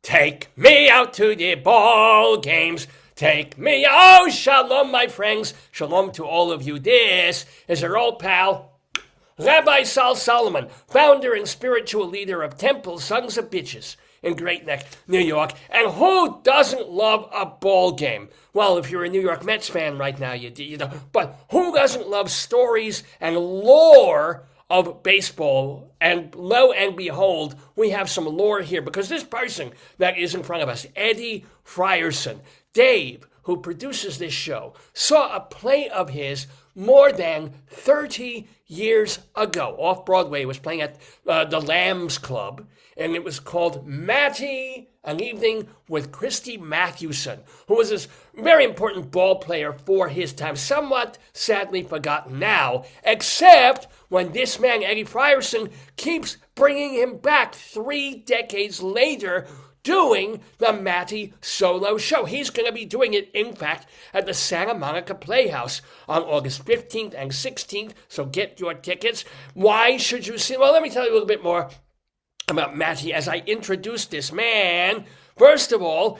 Take me out to the ball games. Take me, oh, shalom, my friends. Shalom to all of you. This is your old pal, Rabbi Sol Solomon, founder and spiritual leader of Temple Sons of Bitches in Great Neck, New York. And who doesn't love a ball game? Well, if you're a New York Mets fan right now, you know. But who doesn't love stories and lore of baseball? And lo and behold, we have some lore here because this person that is in front of us, EDDIE FRIERSON, Dave, who produces this show, saw a play of his more than 30 years ago. Off Broadway, it was playing at the Lambs Club, and it was called Matty, An Evening with Christy Matthewson, who was this very important ball player for his time, somewhat sadly forgotten now, except when this man, EDDIE FRIERSON, keeps bringing him back 3 decades later, doing the Matty solo show. He's going to be doing it, in fact, at the Santa Monica Playhouse on August 15th and 16th, so get your tickets. Why should you see? Well, let me tell you a little bit more about Matty as I introduce this man. First of all,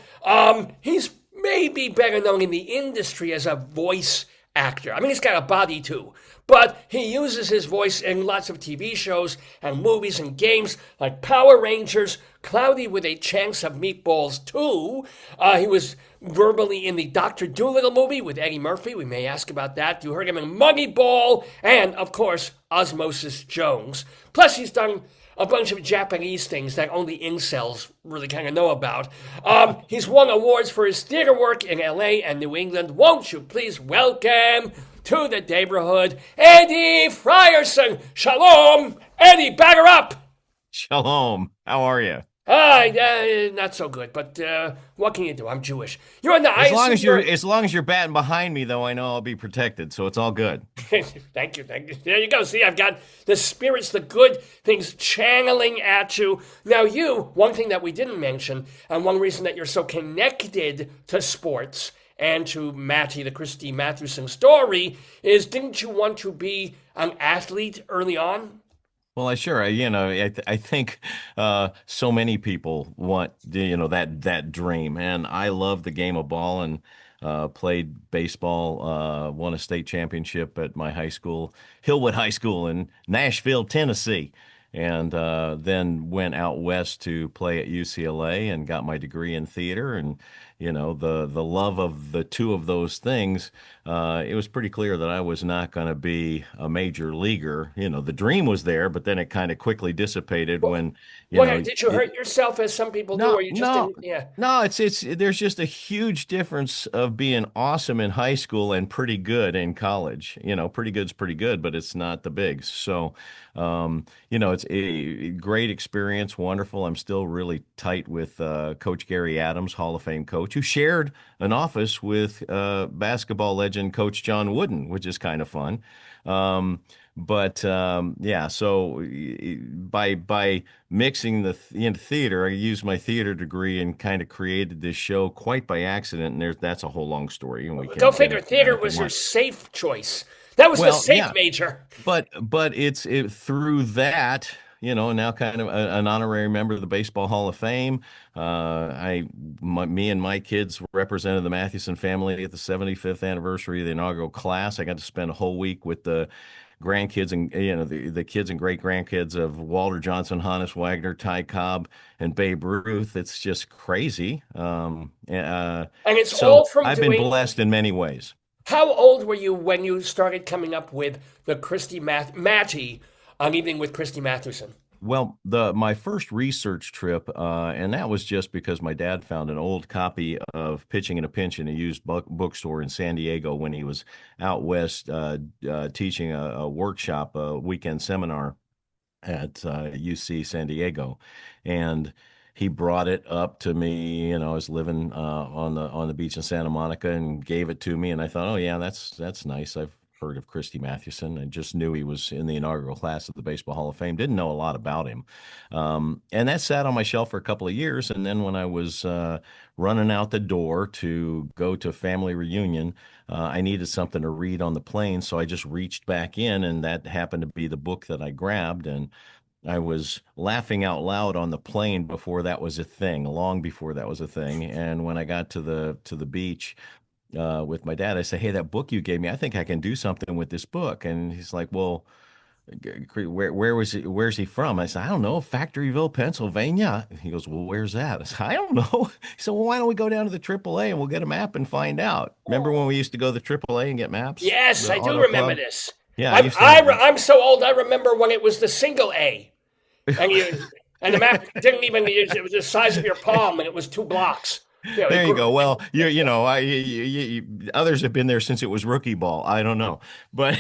he's maybe better known in the industry as a voice actor. I mean, he's got a body too, but he uses his voice in lots of TV shows and movies and games like Power Rangers, Cloudy with a Chance of Meatballs 2. He was verbally in the Dr. Dolittle movie with Eddie Murphy. We may ask about that. You heard him in Moneyball and, of course, Osmosis Jones. Plus, he's done a bunch of Japanese things that only incels really kind of know about. He's won awards for his theater work in LA and New England. Won't you please welcome to the neighborhood, EDDIE FRIERSON. Shalom, Eddie, back her up. Shalom. How are you? Not so good, but what can you do? I'm Jewish. You're in the As long as you're batting behind me, though, I know I'll be protected, so it's all good. Thank you. There you go. See, I've got the spirits, the good things channeling at you. Now, one thing that we didn't mention, and one reason that you're so connected to sports and to Matty, the Christy Matthewson story, is didn't you want to be an athlete early on? Well, I think so many people want, that dream, and I love the game of ball and played baseball, won a state championship at my high school, Hillwood High School in Nashville, Tennessee, and then went out west to play at UCLA and got my degree in theater. And the love of the two of those things, it was pretty clear that I was not going to be a major leaguer. The dream was there, but then it kind of quickly dissipated when, did you hurt yourself as some people do, no, or you just no, didn't? Yeah. no, there's just a huge difference of being awesome in high school and pretty good in college. Pretty good's pretty good, but it's not the bigs. So, it's a great experience, wonderful. I'm still really tight with Coach Gary Adams, Hall of Fame coach, who shared an office with basketball legend Coach John Wooden, which is kind of fun. Yeah, so by mixing in theater, I used my theater degree and kind of created this show quite by accident. And that's a whole long story. And Go figure. Theater was your safe choice. That was the safe major. But it's through that. Now kind of an honorary member of the Baseball Hall of Fame. Me and my kids represented the Matthewson family at the 75th anniversary of the inaugural class. I got to spend a whole week with the grandkids and the kids and great grandkids of Walter Johnson, Honus Wagner, Ty Cobb, and Babe Ruth. It's just crazy. And it's all from I've been blessed in many ways. How old were you when you started coming up with the Matty, An Evening with Christy Matthewson? Well, my first research trip, and that was just because my dad found an old copy of Pitching in a Pinch in a used bookstore in San Diego when he was out west teaching a workshop, a weekend seminar at UC San Diego, and he brought it up to me. I was living on the beach in Santa Monica, and gave it to me, and I thought, oh yeah, that's nice. I've heard of Christy Matthewson. I just knew he was in the inaugural class of the Baseball Hall of Fame. Didn't know a lot about him. And that sat on my shelf for a couple of years. And then when I was running out the door to go to a family reunion, I needed something to read on the plane. So I just reached back in, and that happened to be the book that I grabbed. And I was laughing out loud on the plane before that was a thing, long before that was a thing. And when I got to the beach with my dad, I said, "Hey, that book you gave me, I think I can do something with this book." And he's like, "Well, where was he? Where's he from?" I said, "I don't know, Factoryville, Pennsylvania." He goes, "Well, where's that?" I said, "I don't know." He said, "Well, why don't we go down to the AAA and we'll get a map and find out?" Remember when we used to go to the AAA and get maps, Yes, the I do auto remember club? this. Yeah, I used to have. I'm so old. I remember when it was the single A, and the map didn't even use it was the size of your palm, and it was 2 blocks. You know, There you go. Well, others have been there since it was rookie ball. I don't know, but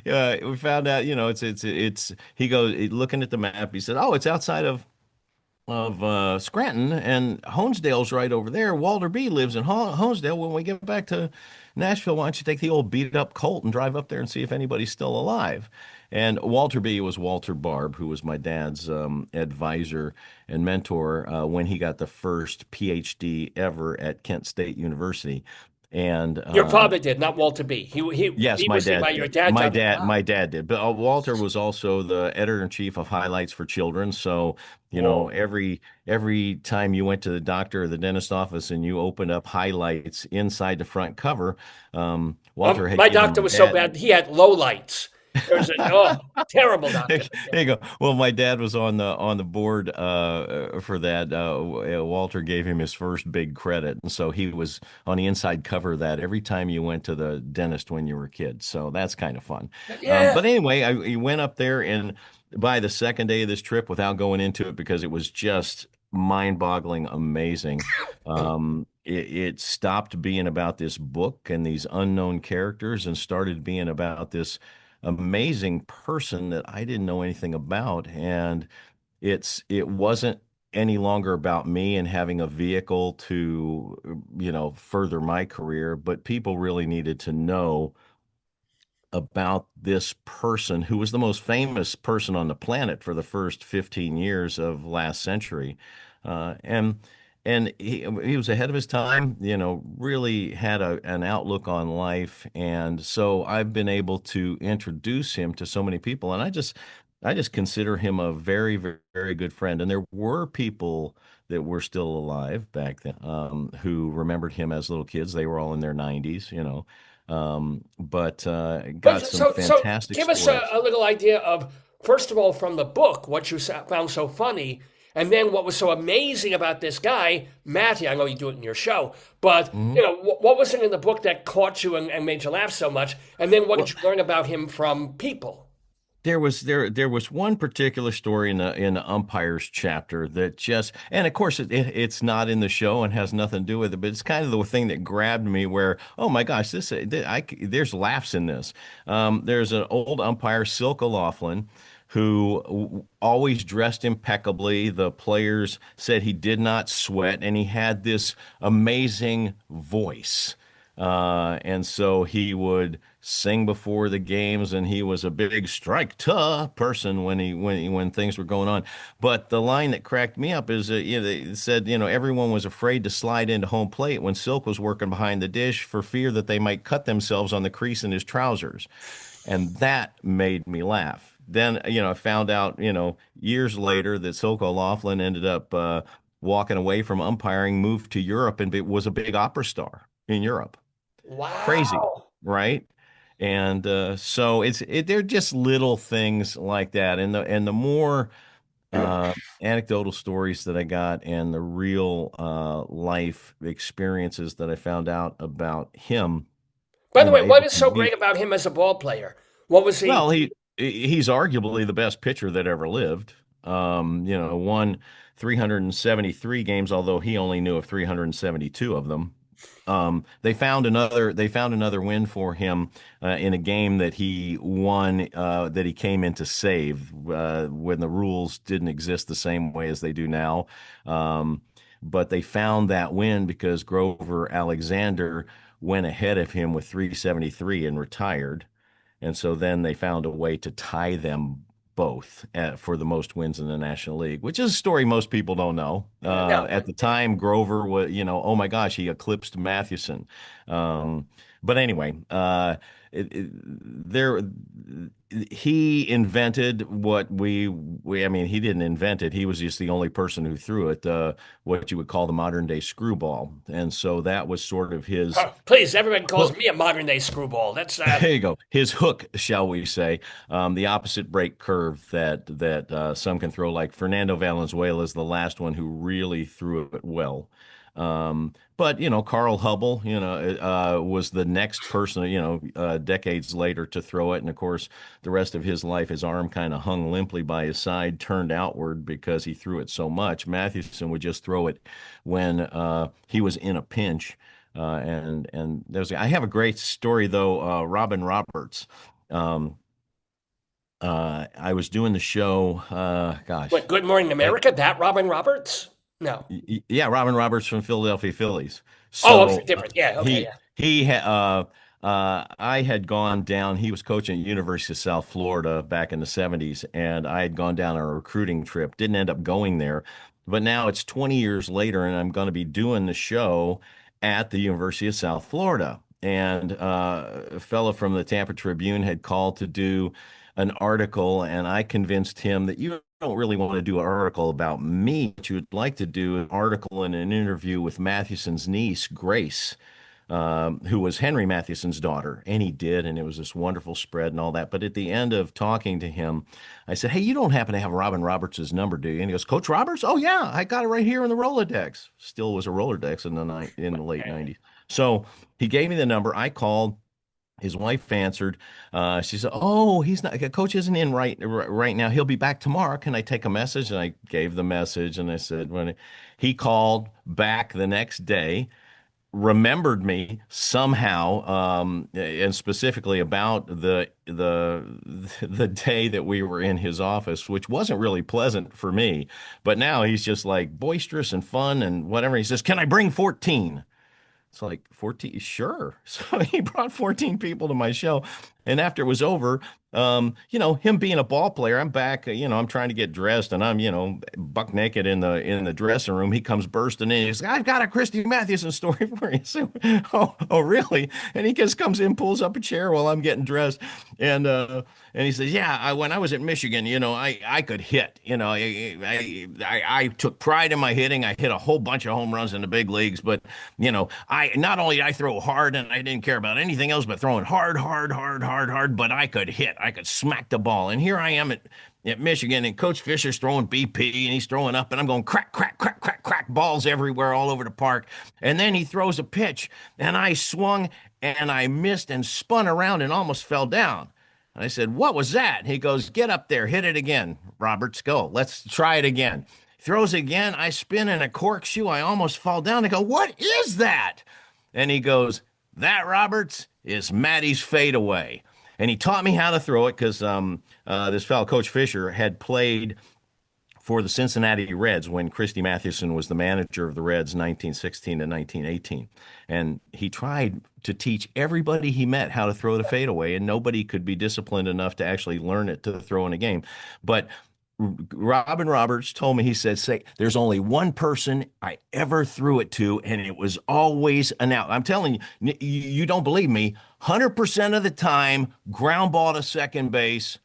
we found out. It's. He goes looking at the map. He said, "Oh, it's outside of Scranton, and Honesdale's right over there. Walter B lives in Honesdale. When we get back to Nashville, why don't you take the old beat up Colt and drive up there and see if anybody's still alive?" And Walter B was Walter Barb, who was my dad's advisor and mentor when he got the first PhD ever at Kent State University. And your father did, not Walter B. yes, He my was dad by your did. dad My job. dad, Wow. my dad did. But Walter was also the editor in chief of Highlights for Children. So, Whoa. every time you went to the doctor or the dentist office and you opened up Highlights inside the front cover, Walter had My given doctor my was so dad. bad. He had low lights. It was a terrible There doctor. But yeah. you go. Well, my dad was on the board for that. Walter gave him his first big credit, and so he was on the inside cover of that every time you went to the dentist when you were a kid. So that's kind of fun. Yeah. But anyway, he went up there, and by the second day of this trip, without going into it because it was just mind-boggling, amazing. It stopped being about this book and these unknown characters and started being about this amazing person that I didn't know anything about. And it wasn't any longer about me and having a vehicle to, further my career, but people really needed to know about this person who was the most famous person on the planet for the first 15 years of last century. And he was ahead of his time, really had an outlook on life. And so I've been able to introduce him to so many people. And I just consider him a very, very, very good friend. And there were people that were still alive back then, who remembered him as little kids. They were all in their 90s, but got But some so fantastic give us stories. a little idea of first of all from the book what you found so funny, and then what was so amazing about this guy Matty. I know you do it in your show, but Mhm. what was it in the book that caught you and made you laugh so much? And then what did Well, you learn about him from people? there was one particular story in the umpires chapter that just, and of course it's not in the show and has nothing to do with it, but it's kind of the thing that grabbed me where, oh my gosh, there's laughs in this. There's an old umpire, Silk O'Laughlin, who always dressed impeccably. The players said he did not sweat, and he had this amazing voice. And so he would sing before the games, and he was a big strike to person when things were going on. But the line that cracked me up is, they said, everyone was afraid to slide into home plate when Silk was working behind the dish for fear that they might cut themselves on the crease in his trousers. And that made me laugh. Then, I found out, years later that Silk O'Laughlin ended up walking away from umpiring, moved to Europe, and was a big opera star in Europe. Crazy, Wow. right? And so they're just little things like that. And the more uh, anecdotal stories that I got and the real life experiences that I found out about him, By the way, able what is to so use. great about him as a ball player? What was he? Well, he's arguably the best pitcher that ever lived. Won 373 games, although he only knew of 372 of them. They found another win for him in a game that he won, that he came in to save when the rules didn't exist the same way as they do now. But they found that win because Grover Alexander went ahead of him with 373 and retired. And so then they found a way to tie them both for the most wins in the National League, which is a story most people don't know. No, At the time, Grover was, oh my gosh, he eclipsed Matthewson. But anyway, there he invented what we I mean, he didn't invent it. He was just the only person who threw it, what you would call the modern day screwball. And so that was sort of his Huh, please, everyone calls hook. me a modern day screwball. That's There you go. His hook, shall we say, the opposite break curve that some can throw. Like Fernando Valenzuela is the last one who really threw it well. But Carl Hubble, was the next person, decades later to throw it, and of course, the rest of his life, his arm kind of hung limply by his side, turned outward because he threw it so much. Matthewson would just throw it when he was in a pinch. And I have a great story though. Robin Roberts. Um, I was doing the show. what, Good Morning America? That Robin Roberts? No. Yeah, Robin Roberts from Philadelphia Phillies. Oh, okay, So different. Yeah, okay, he yeah. I had gone down. He was coaching at University of South Florida back in the '70s, and I had gone down on a recruiting trip. Didn't end up going there, but now it's 20 years later, and I'm going to be doing the show at the University of South Florida. And a fellow from the Tampa Tribune had called to do an article, and I convinced him that you don't really want to do an article about me. But you would like to do an article and an interview with Mathewson's niece, Grace, who was Henry Mathewson's daughter. And he did, and it was this wonderful spread and all that. But at the end of talking to him, I said, "Hey, you don't happen to have Robin Roberts' number, do you?" And he goes, "Coach Roberts? Oh yeah, I got it right here in the Rolodex." Still was a Rolodex in the late '90s. So he gave me the number. I called. His wife answered. She said, "Oh, he's not. Coach isn't in right now. He'll be back tomorrow. Can I take a message?" And I gave the message, and I said when he called back the next day, remembered me somehow, and specifically about the day that we were in his office, which wasn't really pleasant for me. But now he's just like boisterous and fun and whatever. He says, "Can I bring 14?" It's like 14, sure. So he brought 14 people to my show. And after it was over, him being a ball player, I'm back, I'm trying to get dressed and I'm, buck naked in the dressing room. He comes bursting in. He's like, "I've got a Christy Matthewson story for you." So, oh, really? And he just comes in, pulls up a chair while I'm getting dressed. And he says, "Yeah, when I was at Michigan, I could hit. I took pride in my hitting. I hit a whole bunch of home runs in the big leagues, but I not only did I throw hard and I didn't care about anything else but throwing hard, hard, hard, hard, hard, but I could hit. I could smack the ball. And here I am at Michigan, and Coach Fisher's throwing BP, and he's throwing up, and I'm going crack, crack, crack, crack, crack, balls everywhere all over the park. And then he throws a pitch, and I swung, and I missed and spun around and almost fell down. And I said, "What was that?" He goes, "Get up there, hit it again, Roberts, go. Let's try it again." Throws again. I spin in a corkscrew. I almost fall down. I go, "What is that?" And he goes, "That, Roberts, is Matty's fadeaway." And he taught me how to throw it because this fellow, Coach Fisher, had played for the Cincinnati Reds when Christy Matthewson was the manager of the Reds 1916 to 1918. And he tried to teach everybody he met how to throw the fadeaway, and nobody could be disciplined enough to actually learn it to throw in a game. But Robin Roberts told me, he said, "Say, there's only one person I ever threw it to, and it was always an out." I'm telling you, you don't believe me. 100% of the time, ground ball to second base,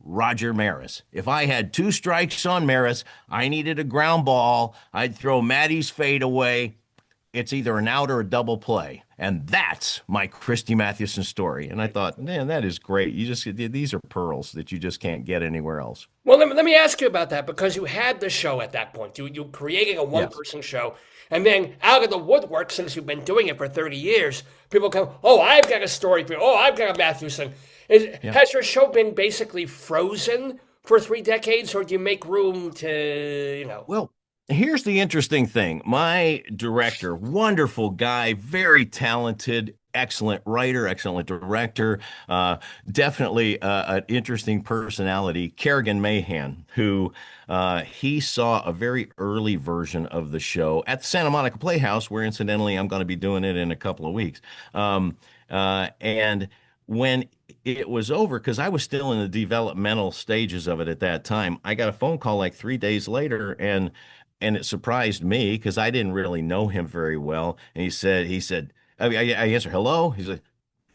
Roger Maris. If I had two strikes on Maris, I needed a ground ball, I'd throw Matty's fadeaway. It's either an out or a double play. And that's my Christy Mathewson story. And I thought, man, that is great. These are pearls that you just can't get anywhere else. Well, let me ask you about that because you had the show at that point. You creating a one Yes. person show, and then out of the woodwork, since you've been doing it for 30 years, people come, "Oh, I've got a story for you. Oh, I've got a Mathewson." Yeah. Has your show been basically frozen for 3 decades, or do you make room to, Well, here's the interesting thing. My director, wonderful guy, very talented, excellent writer, excellent director, definitely an interesting personality, Kerrigan Mahan, who he saw a very early version of the show at the Santa Monica Playhouse, where incidentally I'm going to be doing it in a couple of weeks. And when it was over, because I was still in the developmental stages of it at that time, I got a phone call like 3 days later, and it surprised me because I didn't really know him very well. And he said, I answered, "Hello." He's like,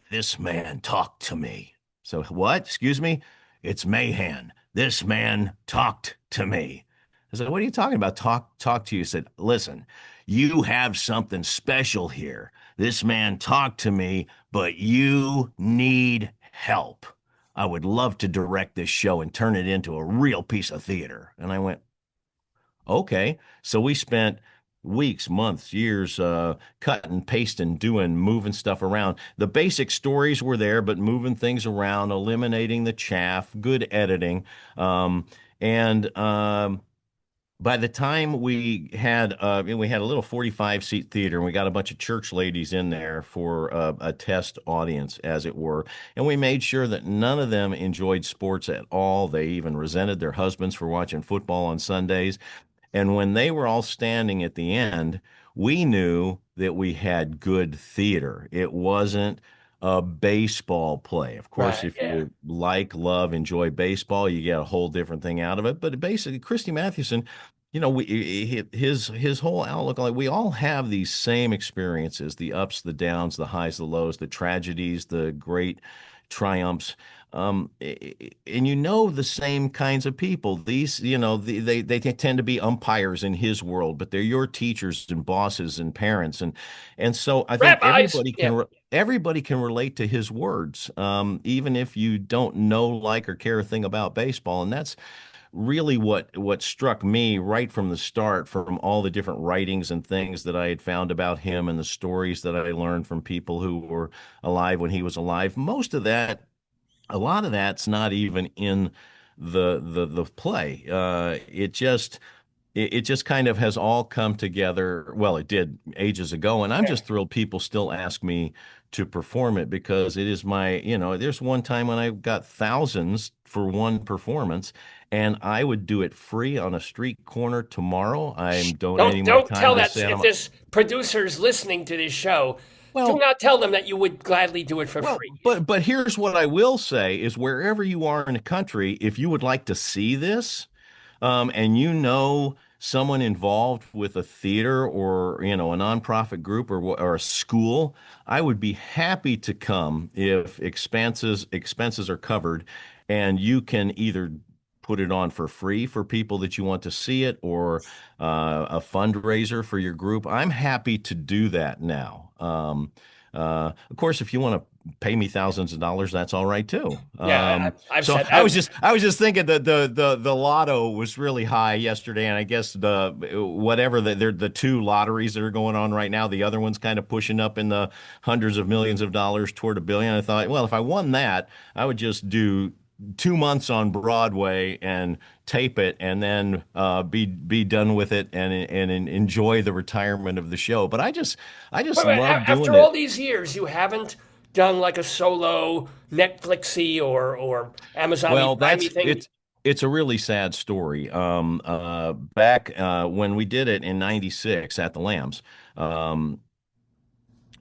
This man talked to me. So what? Excuse me? It's Mahan. This man talked to me. I said, what are you talking about? Talk to you. He said, listen, you have something special here. This man talked to me, but you need help. I would love to direct this show and turn it into a real piece of theater. And I went, okay. So we spent weeks, months, years cutting, pasting, moving stuff around. The basic stories were there, but moving things around, eliminating the chaff, good editing. And by the time we had a little 45 seat theater and we got a bunch of church ladies in there for a test audience, as it were. And we made sure that none of them enjoyed sports at all. They even resented their husbands for watching football on Sundays. And when they were all standing at the end, we knew that we had good theater. It wasn't a baseball play. Of course, Right. if Yeah. you like, love, enjoy baseball, you get a whole different thing out of it. But basically, Christy Matthewson, his whole outlook, like we all have these same experiences, the ups, the downs, the highs, the lows, the tragedies, the great triumphs. And the same kinds of people. These, they tend to be umpires in his world, but they're your teachers and bosses and parents, and so I think Rabbis. Yeah. everybody can relate to his words, even if you don't know, like, or care a thing about baseball. And that's really what struck me right from the start, from all the different writings and things that I had found about him and the stories that I learned from people who were alive when he was alive. A lot of that's not even in the play. It just kind of has all come together. Well, it did ages ago, and I'm Yeah. just thrilled people still ask me to perform it because it is there's one time when I got thousands for one performance, and I would do it free on a street corner tomorrow. I'm Don't donating my don't time tell to that if Santa. this producer's listening to this show. Do Well, not tell them that you would gladly do it for Well, free. but here's what I will say is wherever you are in the country, if you would like to see this, and someone involved with a theater or a nonprofit group or a school, I would be happy to come if expenses are covered, and you can either put it on for free for people that you want to see it, or a fundraiser for your group. I'm happy to do that now. Of course, if you want to pay me thousands of dollars, that's all right too. Yeah, I've So said I was just thinking that the lotto was really high yesterday, and I guess the two lotteries that are going on right now, the other one's kind of pushing up in the hundreds of millions of dollars toward a billion. I thought, well, if I won that, I would just do 2 months on Broadway and tape it, and then be done with it, and enjoy the retirement of the show. But I just wait, love doing after all it. these years, you haven't done like a solo Netflixy or Amazon Well, Prime thing. it's a really sad story. Back when we did it in '96 at the Lambs, um,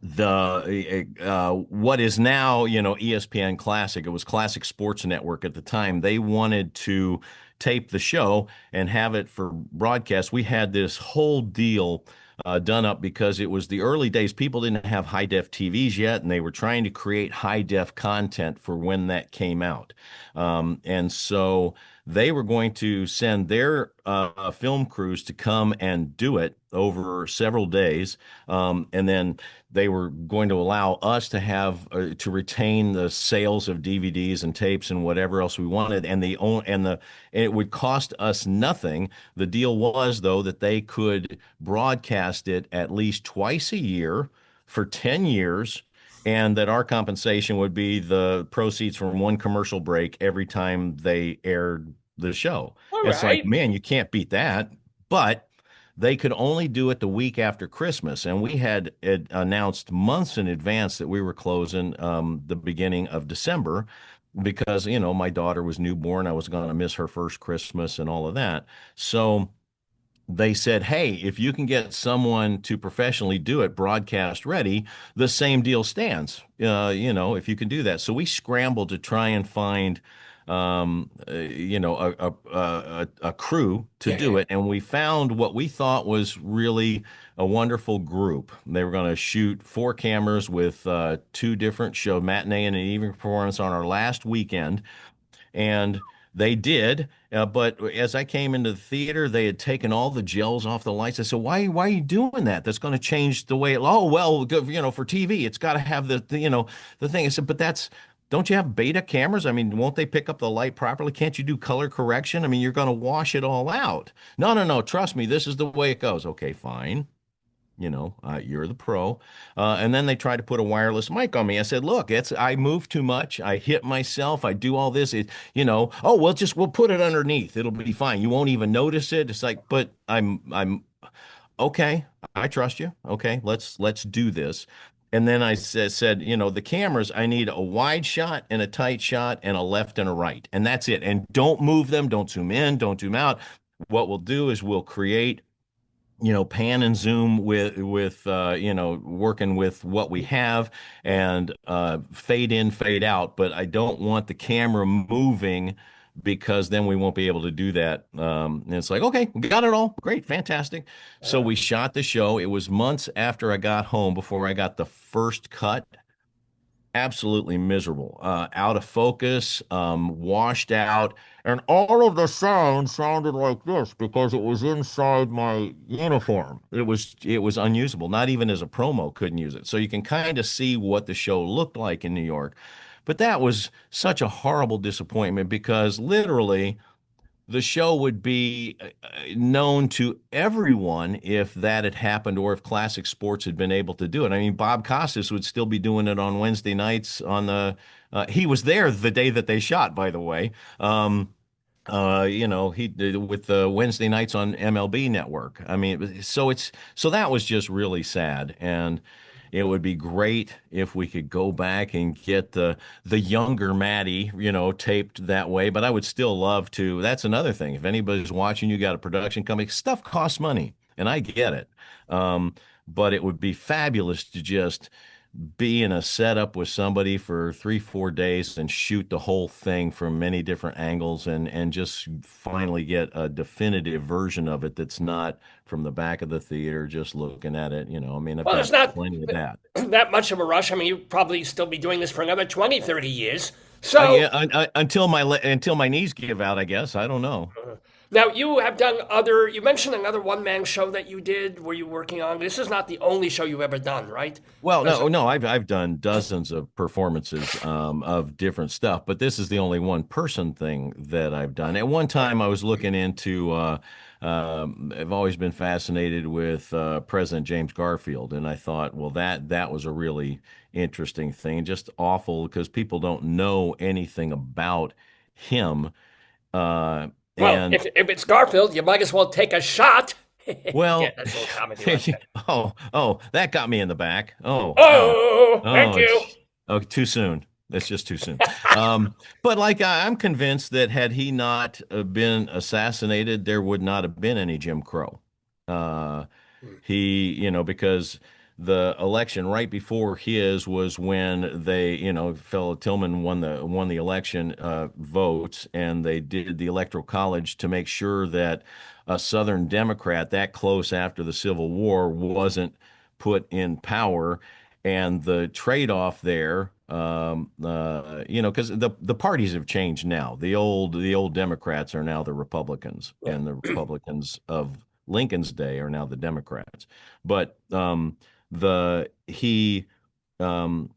the what is now ESPN Classic, it was Classic Sports Network at the time. They wanted to tape the show and have it for broadcast. We had this whole deal done up because it was the early days. People didn't have high def TVs yet, and they were trying to create high def content for when that came out. And so they were going to send their film crews to come and do it over several days, and then they were going to allow us to have to retain the sales of DVDs and tapes and whatever else we wanted, and it would cost us nothing. The deal was, though, that they could broadcast it at least twice a year for 10 years, and that our compensation would be the proceeds from one commercial break every time they aired the show. All It's like, right. man, you can't beat that. But they could only do it the week after Christmas, and we had announced months in advance that we were closing the beginning of December because my daughter was newborn. I was going to miss her first Christmas and all of that. So they said, hey, if you can get someone to professionally do it, broadcast ready, the same deal stands. If you can do that. So we scrambled to try and find a crew to Yeah, yeah, do it, and we found what we thought was really a wonderful group. They were going to shoot four cameras with two different shows, matinee and an evening performance on our last weekend, and they did. But as I came into the theater, they had taken all the gels off the lights. I said, why are you doing that? That's going to change the way it, oh, well, for TV, it's got to have the thing. I said, but don't you have beta cameras? I mean, won't they pick up the light properly? Can't you do color correction? I mean, you're going to wash it all out. No, no, no. Trust me, this is the way it goes. Okay, fine. You're the pro. And then they tried to put a wireless mic on me. I said, look, I move too much. I hit myself. I do all this. Oh, we'll put it underneath. It'll be fine. You won't even notice it. It's like, but I'm okay. I trust you. Okay, let's do this. And then I said, the cameras, I need a wide shot and a tight shot and a left and a right. And that's it. And don't move them. Don't zoom in. Don't zoom out. What we'll do is we'll create pan and zoom with working with what we have, and fade in, fade out. But I don't want the camera moving, because then we won't be able to do that. And it's like, okay, we got it all. Great, fantastic. So we shot the show. It was months after I got home before I got the first cut. Absolutely miserable, out of focus, washed out, and all of the sound sounded like this because it was inside my uniform. It was unusable. Not even as a promo couldn't use it. So you can kind of see what the show looked like in New York. But that was such a horrible disappointment, because literally the show would be known to everyone if that had happened, or if Classic Sports had been able to do it. I mean, Bob Costas would still be doing it on Wednesday nights on the. He was there the day that they shot, by the way. He did with the Wednesday nights on MLB Network. I mean, so that was just really sad, and it would be great if we could go back and get the younger Matty, taped that way. But I would still love to. That's another thing. If anybody's watching, you got a production company, stuff costs money, and I get it. But it would be fabulous to just be in a setup with somebody for 3, 4 days and shoot the whole thing from many different angles, and just finally get a definitive version of it that's not from the back of the theater just looking at it. I mean, I've well, there's got not plenty of that. that much of a rush. I mean, you probably still be doing this for another 20, 30 years. Yeah, So until my knees give out, I guess. I don't know. now you have done other, you mentioned another one-man show that you did. Were you working on? This is not the only show you've ever done, right? Well, There's no, no, I've done dozens of performances of different stuff, but this is the only one person thing that I've done. At one time, I was looking into. I've always been fascinated with President James Garfield, and I thought, well, that was a really interesting thing. Just awful because people don't know anything about him. Uh, well, and if it's Garfield, you might as well take a shot. Yeah, Well, that's a little comedy right there. oh, that got me in the back. Oh, thank Oh, you. oh, too soon. That's just too soon. But like I'm convinced that had he not been assassinated, there would not have been any Jim Crow. Uh, because the election right before his was when they, fellow Tillman won the election votes, and they did the Electoral College to make sure that a Southern Democrat that close after the Civil War wasn't put in power. And the trade-off there, because the parties have changed now. The old Democrats are now the Republicans, Yeah. and the Republicans of Lincoln's day are now the Democrats. But the he um,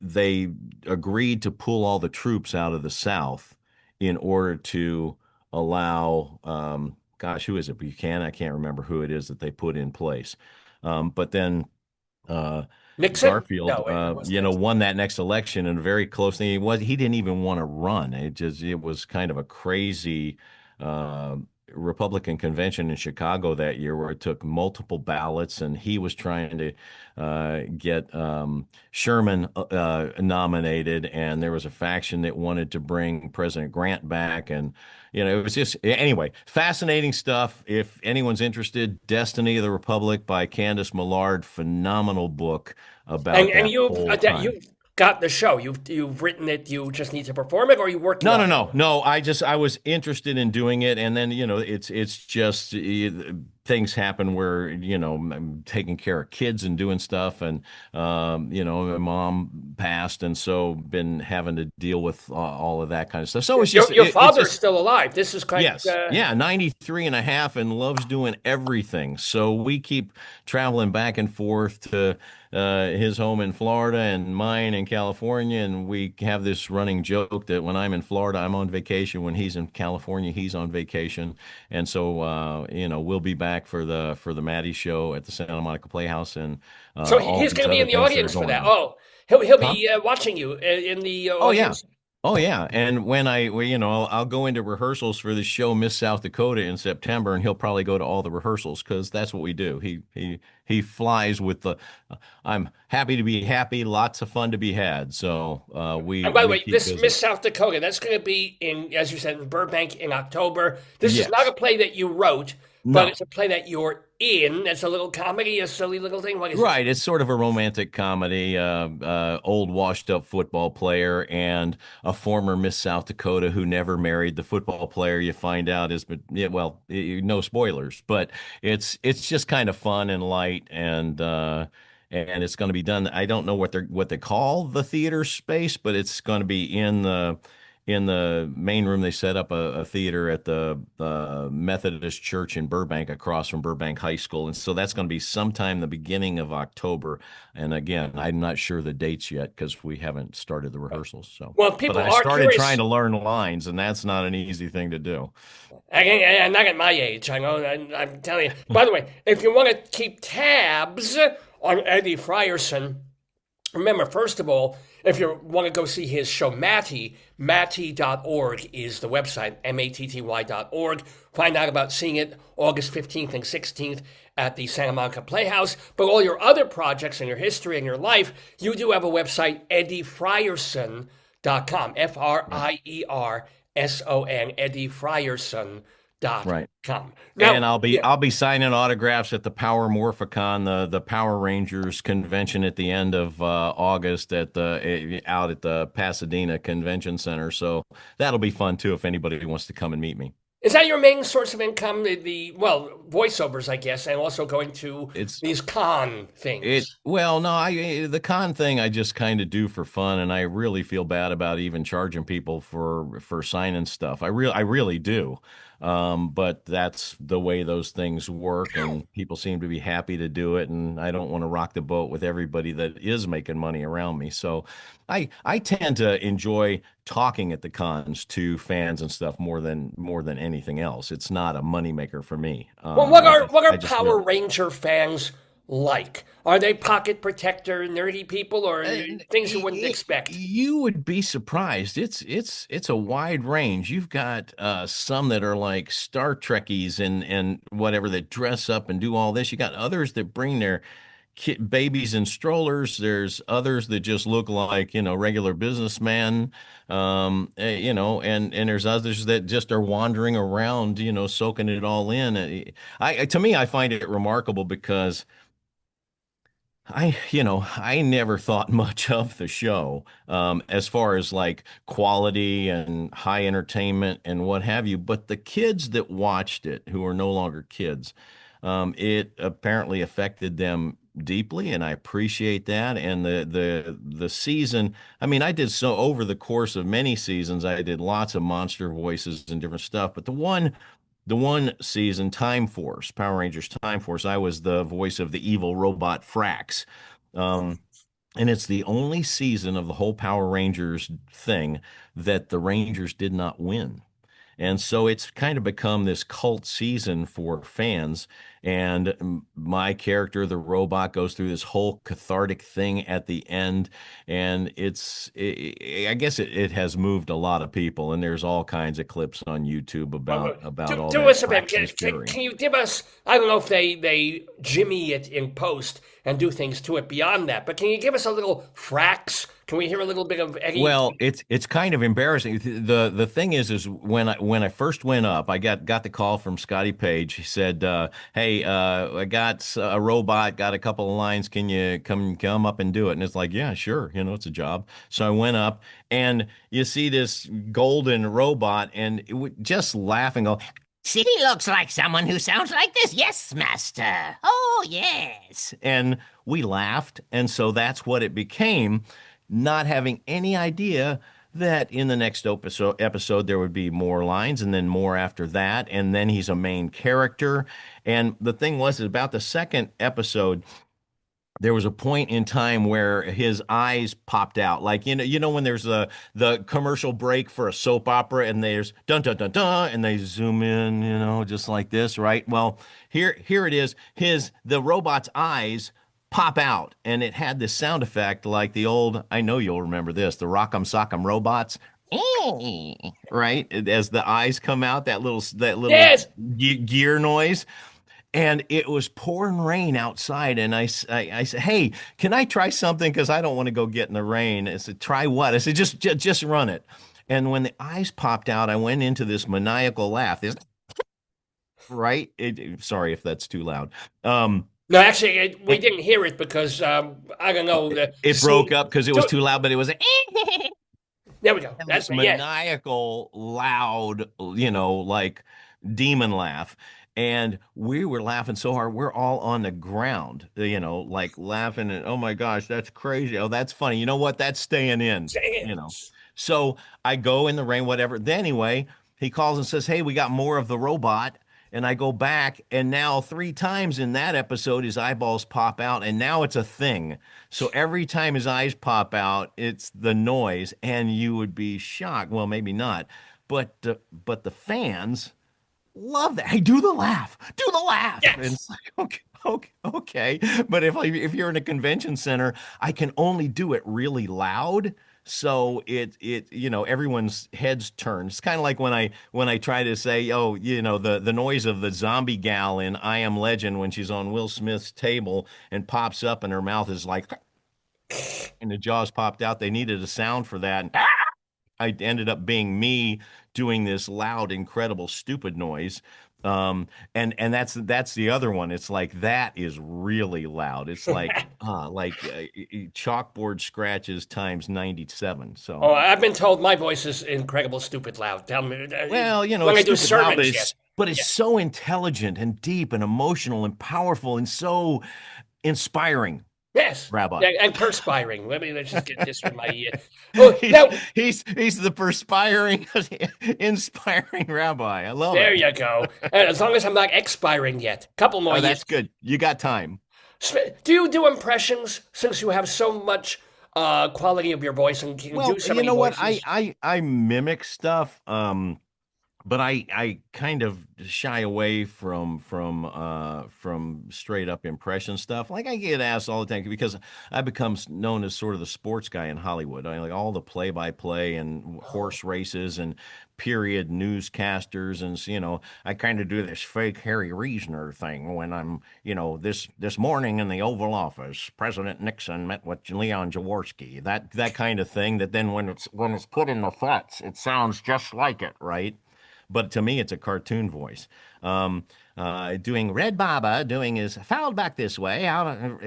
they agreed to pull all the troops out of the South in order to allow, gosh, who is it? Buchanan? I can't remember who it is that they put in place. But then uh, Nixon? Garfield, No, wait, it wasn't Nixon. won that next election in a very close thing. He didn't even want to run. It was kind of a crazy uh, Republican convention in Chicago that year, where it took multiple ballots, and he was trying to get Sherman nominated, and there was a faction that wanted to bring President Grant back, and it was just, anyway, fascinating stuff. If anyone's interested, Destiny of the Republic by Candace Millard, phenomenal book about And that you've whole you time. got the show? You've written it. You just need to perform it, or are you working No, on no, it? no, no. I was interested in doing it, and then it's just things happen where I'm taking care of kids and doing stuff, and my mom passed, and so been having to deal with all of that kind of stuff. So it's just Your it's father's just still alive. This is quite. yes. Yeah, 93 and a half and loves doing everything. So we keep traveling back and forth to his home in Florida and mine in California. And we have this running joke that when I'm in Florida, I'm on vacation. When he's in California, he's on vacation. And so, we'll be back for the Matty show at the Santa Monica Playhouse and So all he's these going to be other in the things that are audience for going that. on. Oh, he'll Huh? be watching you in the Oh, yeah. audience. Oh yeah, and when I'll go into rehearsals for the show Miss South Dakota in September, and he'll probably go to all the rehearsals because that's what we do. He flies with the. I'm happy to be happy, lots of fun to be had. So And by the we way, keep this busy. Miss South Dakota, that's going to be in, as you said, in Burbank in October. This is not a Yes. play that you wrote, but No. it's a play that you're in. It's a little comedy, a silly little thing. What is it? Right, it's sort of a romantic comedy. Old washed-up football player and a former Miss South Dakota who never married the football player. You find out is, but yeah, well, no spoilers, but it's just kind of fun and light, and it's going to be done. I don't know what they call the theater space, but it's going to be in the main room. They set up a theater at the Methodist Church in Burbank across from Burbank High School. And so that's going to be sometime the beginning of October. And again, I'm not sure the dates yet because we haven't started the rehearsals. So, Well, if but people I are started trying curious. to learn lines, and that's not an easy thing to do. I'm not at my age. I know. I'm telling you. By the way, if you want to keep tabs on Eddie Frierson, remember, first of all, if you want to go see his show, Matty.org is the website, matty.org. Find out about seeing it August 15th and 16th at the Santa Monica Playhouse. But all your other projects and your history and your life, you do have a website, EDDIEFRIERSON.com, Frierson, Right. EDDIEFRIERSON.com. And Now, yeah. I'll be signing autographs at the Power Morphicon, the Power Rangers convention at the end of August at the out at the Pasadena Convention Center. So that'll be fun too if anybody wants to come and meet me. Is that your main source of income? Well, voiceovers, I guess, and also going to It's these con it things. well, no, I the con thing I just kind of do for fun, and I really feel bad about even charging people for signing stuff. I really do. But that's the way those things work, and people seem to be happy to do it, and I don't want to rock the boat with everybody that is making money around me. So I tend to enjoy talking at the cons to fans and stuff more than anything else. It's not a moneymaker for me. Well, what I are just Power really. Ranger fans like? Are they pocket protector, nerdy people, or And things you wouldn't expect? you would be surprised. It's a wide range. You've got some that are like Star Trekkies and whatever that dress up and do all this. You got others that bring their babies in strollers. There's others that just look like regular businessmen. And there's others that just are wandering around, soaking it all in. To me, I find it remarkable because. I never thought much of the show as far as like quality and high entertainment and what have you. But the kids that watched it, who are no longer kids, it apparently affected them deeply, and I appreciate that. And the season, I mean, I did so over the course of many seasons. I did lots of monster voices and different stuff, but the one season, Time Force, Power Rangers Time Force, I was the voice of the evil robot Frax. Um, and it's the only season of the whole Power Rangers thing that the Rangers did not win. And so it's kind of become this cult season for fans. And my character, the robot, goes through this whole cathartic thing at the end. And I guess it has moved a lot of people. And there's all kinds of clips on YouTube about all Do that us a favor. Frax's fury. Can you give us? I don't know if they jimmy it in post and do things to it beyond that, but can you give us a little frax? Can we hear a little bit of Eddie? Well, it's kind of embarrassing. The thing is when I first went up, I got the call from Scotty Page. He said, "Hey, hey, I got a robot, got a couple of lines. Can you come up and do it? And it's like, yeah, sure. It's a job. So I went up, and you see this golden robot, and just laughing, go, "See, he looks like someone who sounds like this. Yes, master. Oh, yes." And we laughed, and so that's what it became, not having any idea that in the next episode there would be more lines, and then more after that, and then he's a main character. And the thing was, about the second episode, there was a point in time where his eyes popped out, like when there's the commercial break for a soap opera, and there's dun dun dun dun, and they zoom in, just like this, right? Well, here it is. The robot's eyes pop out, and it had this sound effect like the old, I know you'll remember this, the Rock'em Sock'em Robots. Right? As the eyes come out, that little Yes. gear noise. And it was pouring rain outside, and I said, "Hey, can I try something? Because I don't want to go get in the rain." I said, "Try what?" I said, "Just run it." And when the eyes popped out, I went into this maniacal laugh. Right? Sorry if that's too loud. No, actually, we didn't hear it because I don't know. It broke up because it was too loud, but it was There we go. That's this maniacal, loud, like demon laugh. And we were laughing so hard, we're all on the ground, like laughing. And oh my gosh, that's crazy. Oh, that's funny. You know what? That's staying in, you know. So I go in the rain, whatever. Then anyway, he calls and says, "Hey, we got more of the robot." And I go back, and now 3 times in that episode, his eyeballs pop out, and now it's a thing. So every time his eyes pop out, it's the noise, and you would be shocked. Well, maybe not, but the fans love that. Hey, do the laugh. Do the laugh. Yes. And it's like, okay. But if you're in a convention center, I can only do it really loud. So everyone's heads turn. It's kind of like when I try to say, oh, the noise of the zombie gal in I Am Legend when she's on Will Smith's table and pops up and her mouth is like, and the jaws popped out. They needed a sound for that. And I ended up being me doing this loud, incredible, stupid noise. And that's the other one. It's like that is really loud. It's like chalkboard scratches times 97. So Oh, I've been told my voice is incredible, stupid, loud. Tell me. well, when I do it's stupid loud, sermons, but it's so intelligent and deep and emotional and powerful and so inspiring. yes, Rabbi. and perspiring. Let's just get this from my ear. Oh, now, He's the perspiring, inspiring rabbi. I love there it. you go. And as long as I'm not expiring yet, couple more Oh, years. that's good. You got time. Do you do impressions since you have so much quality of your voice and can Well, do so you many know what? voices? I mimic stuff. But I kind of shy away from straight up impression stuff. Like I get asked all the time because I become known as sort of the sports guy in Hollywood. I like all the play-by-play and horse races and period newscasters, and I kind of do this fake Harry Reasoner thing when I'm this morning in the Oval Office, President Nixon met with Leon Jaworski. That kind of thing. That then when it's put in the flats, it sounds just like it, right? But to me, it's a cartoon voice. Doing Red Baba, doing his fouled back this way,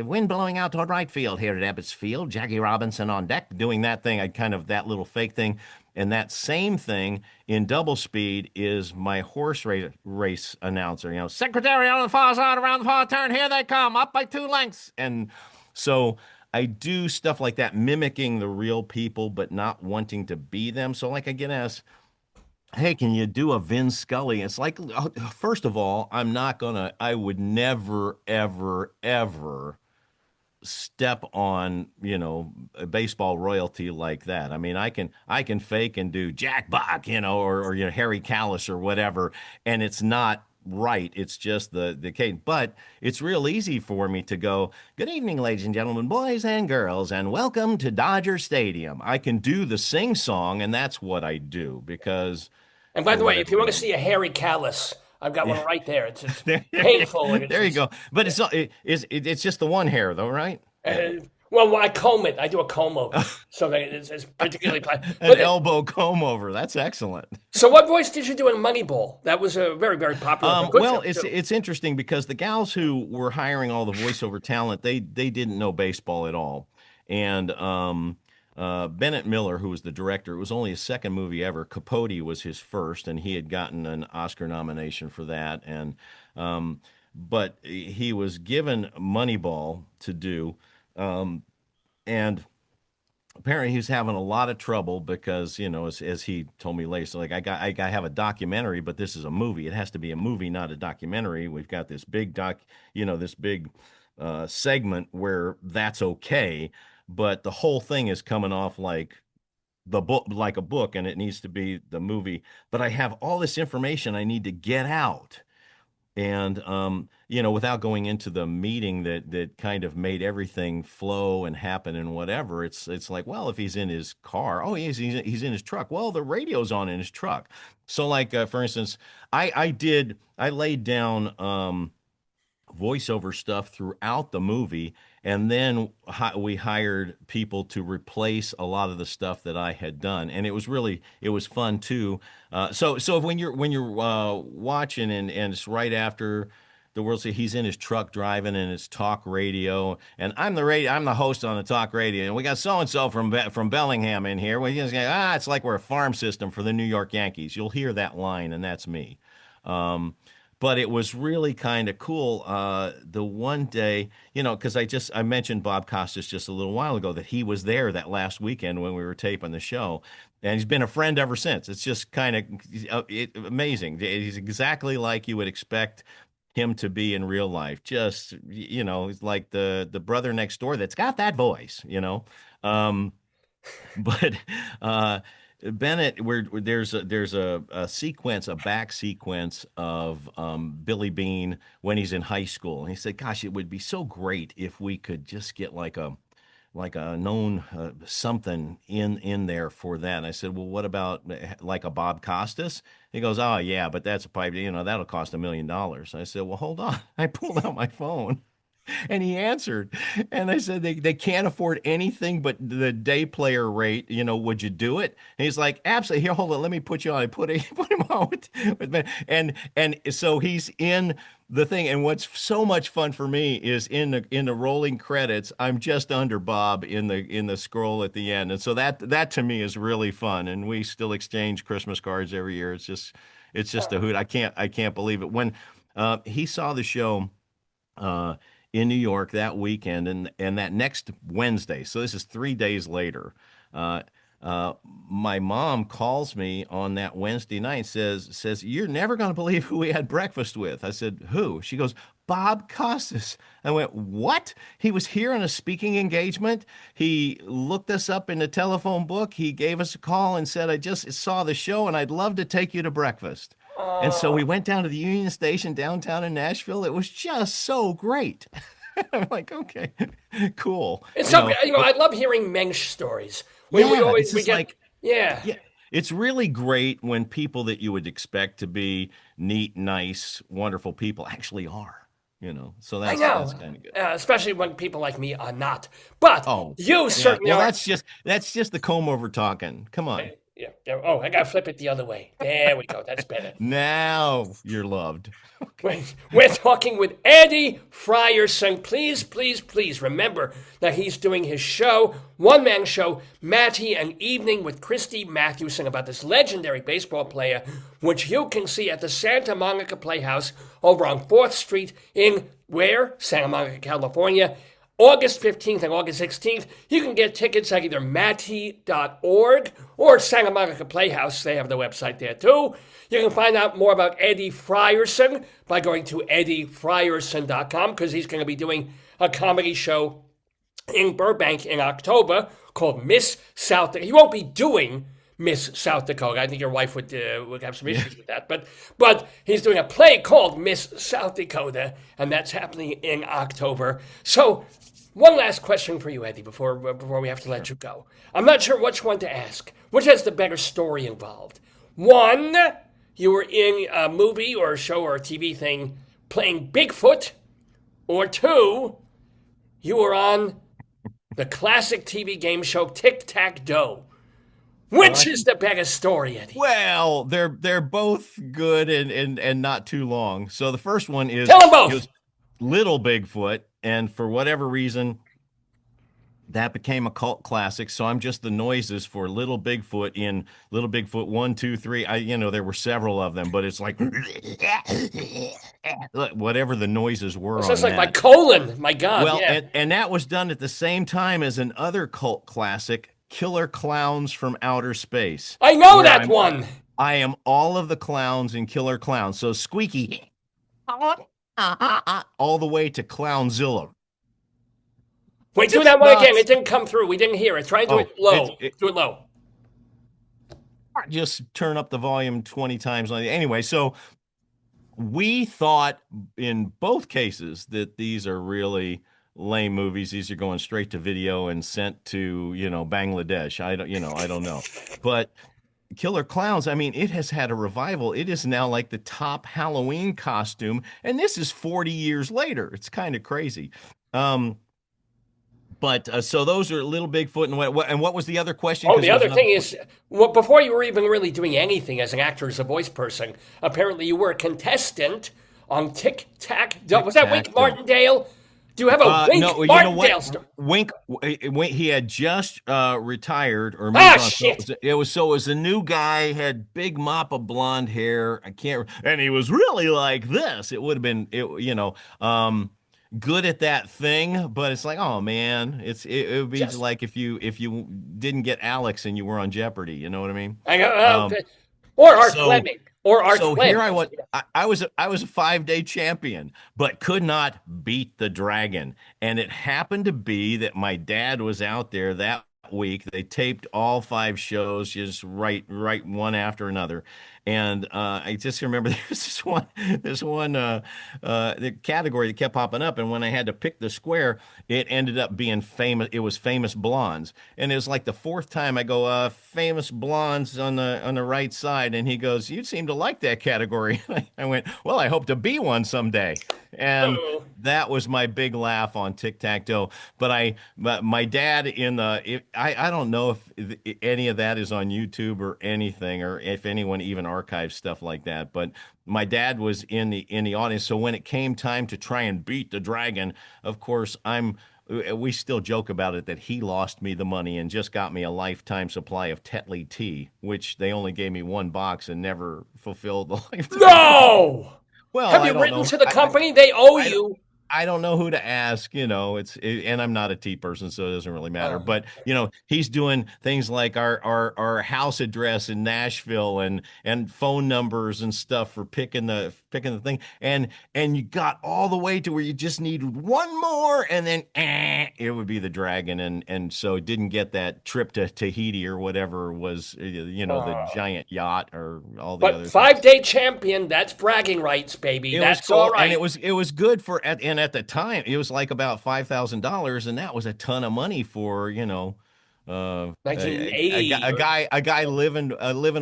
wind blowing out toward right field here at Ebbets Field. Jackie Robinson on deck, doing that thing. I kind of that little fake thing, and that same thing in double speed is my horse race announcer. Secretary on the far side, around the far turn. Here they come, up by 2 lengths, and so. I do stuff like that, mimicking the real people, but not wanting to be them. So, like, I get asked, "Hey, can you do a Vin Scully?" It's like, first of all, I would never, ever, ever step on, a baseball royalty like that. I mean, I can fake and do Jack Buck, or Harry Callis or whatever, and it's not right. It's just the case. But it's real easy for me to go, "Good evening, ladies and gentlemen, boys and girls, and welcome to Dodger Stadium." I can do the sing song, and that's what I do because And by for the way, if whatever you want to reason. see a hairy callus, I've got one Yeah. right there. It's There, painful. And there you go. But it's just the one hair, though, right? uh, Well, I comb it. I do a comb over, so that it's particularly. An elbow comb over. That's excellent. So, what voice did you do in Moneyball? That was a very, very popular, but good Well, film too. it's interesting because the gals who were hiring all the voiceover talent, they didn't know baseball at all, and Bennett Miller, who was the director, it was only his second movie ever. Capote was his first, and he had gotten an Oscar nomination for that, and but he was given Moneyball to do, and apparently he's having a lot of trouble because as he told me later, so like I have a documentary, but this is a movie. It has to be a movie, not a documentary. We've got this big this big segment where that's okay, but the whole thing is coming off like the book, like a book, and it needs to be the movie. But I have all this information I need to get out. And without going into the meeting that kind of made everything flow and happen and whatever, it's like, well, if he's in his car, oh, he's in his truck. Well, the radio's on in his truck. So, like for instance, I laid down voiceover stuff throughout the movie, and then we hired people to replace a lot of the stuff that I had done, and it was fun too. So when you're watching and it's right after the World Series, he's in his truck driving and it's talk radio, and I'm the host on the talk radio, and we got so and so from Bellingham in here. We just go, it's like we're a farm system for the New York Yankees. You'll hear that line, and that's me. But it was really kind of cool. The one day, because I mentioned Bob Costas just a little while ago, that he was there that last weekend when we were taping the show, and he's been a friend ever since. It's just kind of amazing. He's exactly like you would expect him to be in real life. Just he's like the brother next door that's got that voice. But Bennett, there's a sequence, a back sequence of Billy Bean when he's in high school, and he said, "Gosh, it would be so great if we could just get like a known something in there for that." And I said, "Well, what about like a Bob Costas?" He goes, "Oh yeah, but that's a pipe. That'll cost $1 million." I said, "Well, hold on." I pulled out my phone. And he answered, and I said, they can't afford anything but the day player rate. Would you do it? And he's like, absolutely. Here, hold on, let me put you on. I put him on with Ben. And so he's in the thing. And what's so much fun for me is in the rolling credits, I'm just under Bob in the scroll at the end. And so that to me is really fun. And we still exchange Christmas cards every year. It's just a hoot. I can't believe it. When he saw the show in New York that weekend, and that next Wednesday, so this is 3 days later, my mom calls me on that Wednesday night, says, "You're never going to believe who we had breakfast with." I said, "Who?" She goes, "Bob Costas." I went, "What?" He was here on a speaking engagement. He looked us up in the telephone book. He gave us a call and said, "I just saw the show and I'd love to take you to breakfast." And so we went down to the Union Station downtown in Nashville. It was just so great. I'm like, okay, cool. It's so I love hearing Mensch stories. We always we get yeah. It's really great when people that you would expect to be neat, nice, wonderful people actually are. So that's kind of good. Especially when people like me are not. But you certainly well, are. that's just the comb over talking. Come on. Yeah. Oh, I gotta flip it the other way. There we go. That's better. Now you're loved. Okay. We're talking with EDDIE FRIERSON. Please remember that he's doing his show, one-man show, Matty, an evening with Christy Matthewson, about this legendary baseball player, which you can see at the Santa Monica Playhouse over on 4th Street in Santa Monica, California. August 15th and August 16th. You can get tickets at either matty.org or Santa Monica Playhouse. They have the website there too. You can find out more about EDDIE FRIERSON by going to eddiefrierson.com, because he's going to be doing a comedy show in Burbank in October called Miss South Dakota. He won't be doing Miss South Dakota. I think your wife would have some issues with that. But he's doing a play called Miss South Dakota, and that's happening in October. So one last question for you, EDDIE, before we have to let you go. I'm not sure which one to ask. Which has the better story involved? One, you were in a movie or a show or a TV thing playing Bigfoot. Or two, you were on the classic TV game show Tic-Tac-Toe. Which is the better story, Eddie? Well, they're both good and not too long. So the first one is Tell them both. it was Little Bigfoot, and for whatever reason, that became a cult classic. So I'm just the noises for Little Bigfoot in Little Bigfoot 1, 2, 3. There were several of them, but it's like whatever the noises were. It sounds on like that. my colon. My God. Well, yeah. and that was done at the same time as another cult classic, Killer Clowns from Outer Space. I know that one. I am all of the clowns in Killer Clowns. So Squeaky all the way to Clownzilla. Wait, do that one again. It didn't come through. We didn't hear it. Try and do it low. Do it low. Just turn up the volume 20 times. Anyway, so we thought in both cases that these are really lame movies. These are going straight to video and sent to, Bangladesh. I don't know. But Killer Clowns, it has had a revival. It is now like the top Halloween costume, and this is 40 years later. It's kind of crazy. But so those are Little Bigfoot and what was the other question? Oh, the other thing is, before you were even really doing anything as an actor, as a voice person, apparently you were a contestant on Tic-Tac-Toe. Was that Wink Martindale? Do you have a Wink Martindale story? Wink, he had just retired or moved on. Shit! It was a new guy, had big mop of blonde hair. And he was really like this. It would have been, good at that thing, but it's like, oh man, it would be like if you didn't get Alex and you were on Jeopardy. You know what I mean? Or Art Fleming. Or Art Fleming. Here I was a 5-day champion, but could not beat the dragon. And it happened to be that my dad was out there that week. They taped all 5 shows, just right one after another. And I just remember there's this one the category that kept popping up, and when I had to pick the square, it ended up being famous. It was famous blondes, and it was like the 4th time I go famous blondes on the right side, and he goes, "You seem to like that category." I went, "Well, I hope to be one someday." And that was my big laugh on Tic-Tac-Toe. But my dad I don't know if any of that is on YouTube or anything, or if anyone even archives stuff like that. But my dad was in the audience. So when it came time to try and beat the dragon, of course, we still joke about it that he lost me the money and just got me a lifetime supply of Tetley tea, which they only gave me 1 box and never fulfilled the lifetime. No! Well, have you written to the company? They owe you. I don't know who to ask, and I'm not a tea person, so it doesn't really matter. But he's doing things like our house address in Nashville and phone numbers and stuff for picking the thing, and you got all the way to where you just needed one more, and then it would be the dragon, and so it didn't get that trip to Tahiti or whatever was the giant yacht or all the other. But 5-day champion, that's bragging rights, baby. That's all right. And it was good and at the time it was like about $5,000, and that was a ton of money for 1980. A guy living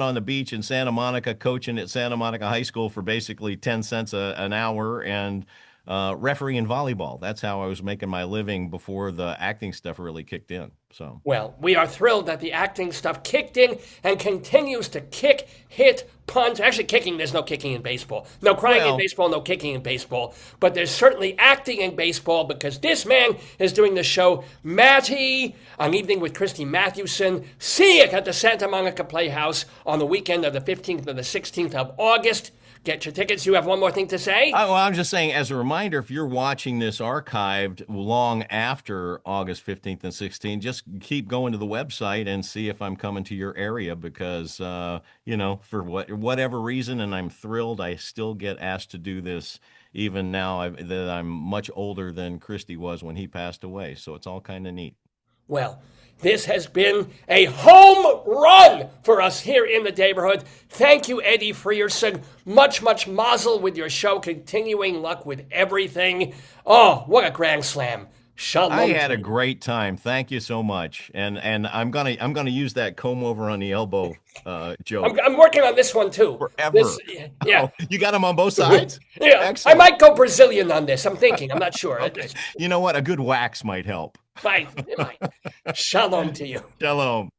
on the beach in Santa Monica, coaching at Santa Monica High School for basically 10 cents an hour, and refereeing volleyball. That's how I was making my living before the acting stuff really kicked in. So, well, we are thrilled that the acting stuff kicked in and continues to kick, hit, punt. Actually, kicking, there's no kicking in baseball. No crying in baseball, no kicking in baseball. But there's certainly acting in baseball, because this man is doing the show Matty, an evening with Christy Matthewson. See it at the Santa Monica Playhouse on the weekend of the 15th and the 16th of August. Get your tickets. You have one more thing to say? Well, I'm just saying, as a reminder, if you're watching this archived long after August 15th and 16th, just keep going to the website and see if I'm coming to your area, because, for whatever reason, and I'm thrilled, I still get asked to do this even now that I'm much older than Christy was when he passed away. So it's all kind of neat. Well, this has been a home run for us here in the neighborhood. Thank you, Eddie Frierson. Much mazel with your show. Continuing luck with everything. Oh, what a grand slam. Shalom I to had a you. great time. Thank you so much. And I'm gonna use that comb over on the elbow joke I'm working on this one too. This, forever. yeah. Oh, you got them on both sides? Yeah, I Excellent. might go Brazilian on this. I'm thinking. I'm not sure. Okay. You know what? A good wax might help. Bye. Bye. Shalom to you. Shalom.